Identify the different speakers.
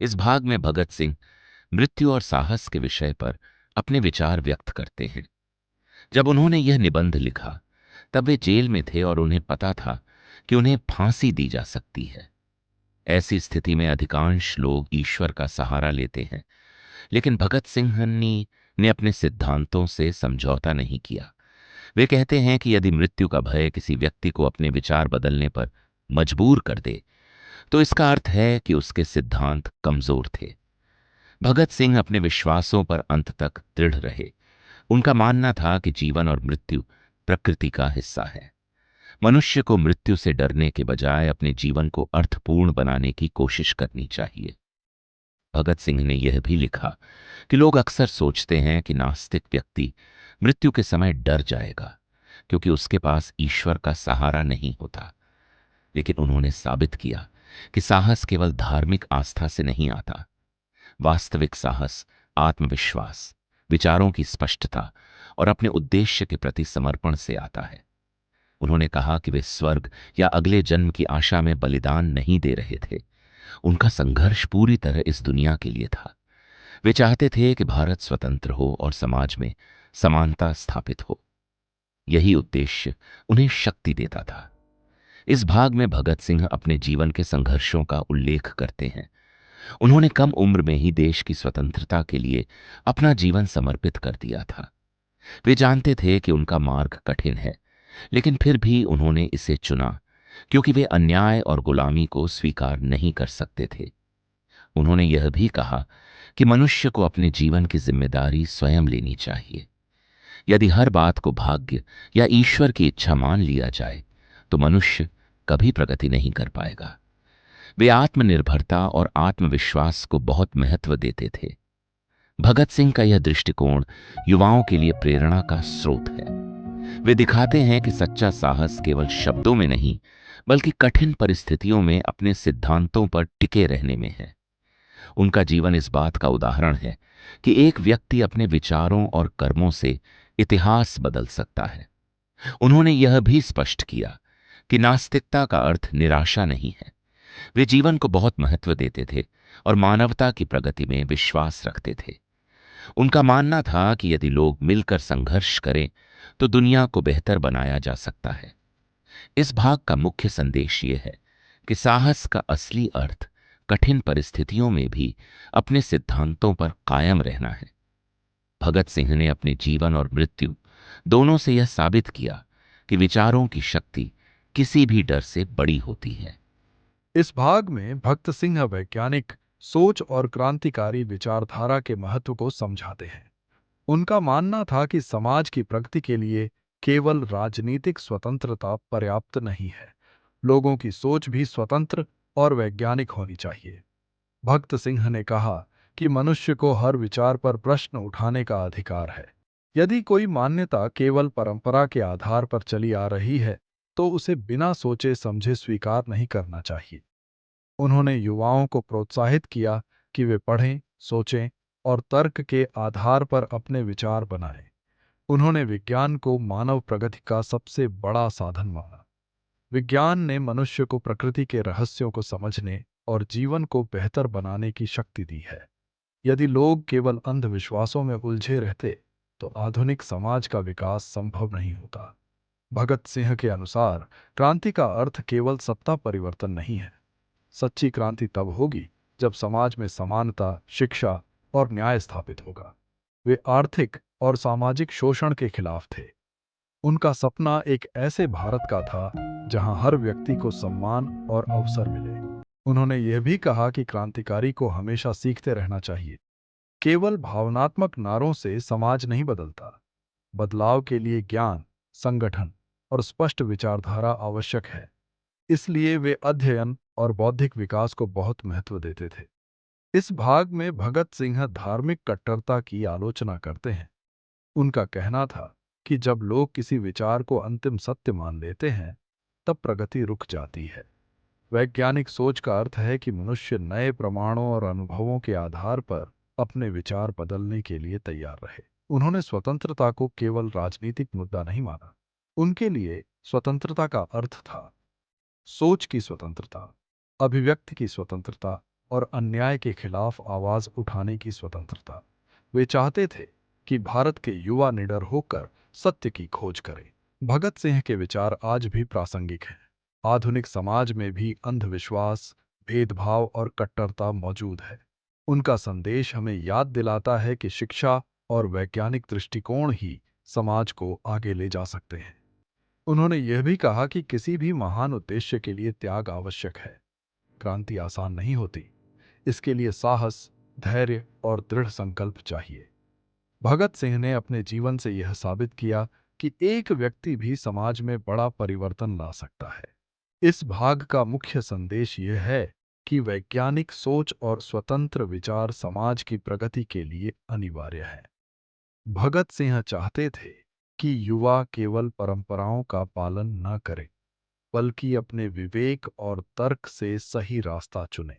Speaker 1: इस भाग में भगत सिंह मृत्यु और साहस के विषय पर अपने विचार व्यक्त करते हैं। जब उन्होंने यह निबंध लिखा तब वे जेल में थे और उन्हें पता था कि उन्हें फांसी दी जा सकती है। ऐसी स्थिति में अधिकांश लोग ईश्वर का सहारा लेते हैं, लेकिन भगत सिंह ने अपने सिद्धांतों से समझौता नहीं किया। वे कहते हैं कि यदि मृत्यु का भय किसी व्यक्ति को अपने विचार बदलने पर मजबूर कर दे, तो इसका अर्थ है कि उसके सिद्धांत कमजोर थे। भगत सिंह अपने विश्वासों पर अंत तक दृढ़ रहे। उनका मानना था कि जीवन और मृत्यु प्रकृति का हिस्सा है। मनुष्य को मृत्यु से डरने के बजाय अपने जीवन को अर्थपूर्ण बनाने की कोशिश करनी चाहिए। भगत सिंह ने यह भी लिखा कि लोग अक्सर सोचते हैं कि नास्तिक व्यक्ति मृत्यु के समय डर जाएगा क्योंकि उसके पास ईश्वर का सहारा नहीं होता। लेकिन उन्होंने साबित किया कि साहस केवल धार्मिक आस्था से नहीं आता। वास्तविक साहस आत्मविश्वास, विचारों की स्पष्टता और अपने उद्देश्य के प्रति समर्पण से आता है। उन्होंने कहा कि वे स्वर्ग या अगले जन्म की आशा में बलिदान नहीं दे रहे थे। उनका संघर्ष पूरी तरह इस दुनिया के लिए था। वे चाहते थे कि भारत स्वतंत्र हो और समाज में समानता स्थापित हो। यही उद्देश्य उन्हें शक्ति देता था। इस भाग में भगत सिंह अपने जीवन के संघर्षों का उल्लेख करते हैं। उन्होंने कम उम्र में ही देश की स्वतंत्रता के लिए अपना जीवन समर्पित कर दिया था। वे जानते थे कि उनका मार्ग कठिन है, लेकिन फिर भी उन्होंने इसे चुना क्योंकि वे अन्याय और गुलामी को स्वीकार नहीं कर सकते थे। उन्होंने यह भी कहा कि मनुष्य को अपने जीवन की जिम्मेदारी स्वयं लेनी चाहिए। यदि हर बात को भाग्य या ईश्वर की इच्छा मान लिया जाए तो मनुष्य कभी प्रगति नहीं कर पाएगा। वे आत्मनिर्भरता और आत्मविश्वास को बहुत महत्व देते थे। भगत सिंह का यह दृष्टिकोण युवाओं के लिए प्रेरणा का स्रोत है। वे दिखाते हैं कि सच्चा साहस केवल शब्दों में नहीं, बल्कि कठिन परिस्थितियों में अपने सिद्धांतों पर टिके रहने में है। उनका जीवन इस बात का उदाहरण है कि एक व्यक्ति अपने विचारों और कर्मों से इतिहास बदल सकता है। उन्होंने यह भी स्पष्ट किया कि नास्तिकता का अर्थ निराशा नहीं है। वे जीवन को बहुत महत्व देते थे और मानवता की प्रगति में विश्वास रखते थे। उनका मानना था कि यदि लोग मिलकर संघर्ष करें तो दुनिया को बेहतर बनाया जा सकता है। इस भाग का मुख्य संदेश यह है कि साहस का असली अर्थ कठिन परिस्थितियों में भी अपने सिद्धांतों पर कायम रहना है। भगत सिंह ने अपने जीवन और मृत्यु दोनों से यह साबित किया कि विचारों की शक्ति किसी भी डर से बड़ी होती है।
Speaker 2: इस भाग में भगत सिंह वैज्ञानिक सोच और क्रांतिकारी विचारधारा के महत्व को समझाते हैं। उनका मानना था कि समाज की प्रगति के लिए केवल राजनीतिक स्वतंत्रता पर्याप्त नहीं है, लोगों की सोच भी स्वतंत्र और वैज्ञानिक होनी चाहिए। भगत सिंह ने कहा कि मनुष्य को हर विचार पर प्रश्न उठाने का अधिकार है। यदि कोई मान्यता केवल परंपरा के आधार पर चली आ रही है, तो उसे बिना सोचे समझे स्वीकार नहीं करना चाहिए। उन्होंने युवाओं को प्रोत्साहित किया कि वे पढ़ें, सोचें और तर्क के आधार पर अपने विचार बनाएं। उन्होंने विज्ञान को मानव प्रगति का सबसे बड़ा साधन माना। विज्ञान ने मनुष्य को प्रकृति के रहस्यों को समझने और जीवन को बेहतर बनाने की शक्ति दी है। यदि लोग केवल अंधविश्वासों में उलझे रहते, तो आधुनिक समाज का विकास संभव नहीं होता। भगत सिंह के अनुसार क्रांति का अर्थ केवल सत्ता परिवर्तन नहीं है। सच्ची क्रांति तब होगी जब समाज में समानता, शिक्षा और न्याय स्थापित होगा। वे आर्थिक और सामाजिक शोषण के खिलाफ थे। उनका सपना एक ऐसे भारत का था जहां हर व्यक्ति को सम्मान और अवसर मिले। उन्होंने यह भी कहा कि क्रांतिकारी को हमेशा सीखते रहना चाहिए। केवल भावनात्मक नारों से समाज नहीं बदलता। बदलाव के लिए ज्ञान, संगठन और स्पष्ट विचारधारा आवश्यक है। इसलिए वे अध्ययन और बौद्धिक विकास को बहुत महत्व देते थे। इस भाग में भगत सिंह धार्मिक कट्टरता की आलोचना करते हैं। उनका कहना था कि जब लोग किसी विचार को अंतिम सत्य मान लेते हैं, तब प्रगति रुक जाती है। वैज्ञानिक सोच का अर्थ है कि मनुष्य नए प्रमाणों और अनुभवों के आधार पर अपने विचार बदलने के लिए तैयार रहे। उन्होंने स्वतंत्रता को केवल राजनीतिक मुद्दा नहीं माना। उनके लिए स्वतंत्रता का अर्थ था सोच की स्वतंत्रता, अभिव्यक्ति की स्वतंत्रता और अन्याय के खिलाफ आवाज उठाने की स्वतंत्रता। वे चाहते थे कि भारत के युवा निडर होकर सत्य की खोज करें। भगत सिंह के विचार आज भी प्रासंगिक हैं। आधुनिक समाज में भी अंधविश्वास, भेदभाव और कट्टरता मौजूद है। उनका संदेश हमें याद दिलाता है कि शिक्षा और वैज्ञानिक दृष्टिकोण ही समाज को आगे ले जा सकते हैं। उन्होंने यह भी कहा कि किसी भी महान उद्देश्य के लिए त्याग आवश्यक है। क्रांति आसान नहीं होती, इसके लिए साहस, धैर्य और दृढ़ संकल्प चाहिए। भगत सिंह ने अपने जीवन से यह साबित किया कि एक व्यक्ति भी समाज में बड़ा परिवर्तन ला सकता है। इस भाग का मुख्य संदेश यह है कि वैज्ञानिक सोच और स्वतंत्र विचार समाज की प्रगति के लिए अनिवार्य है। भगत सिंह चाहते थे कि युवा केवल परंपराओं का पालन न करें, बल्कि अपने विवेक और तर्क से सही रास्ता चुने।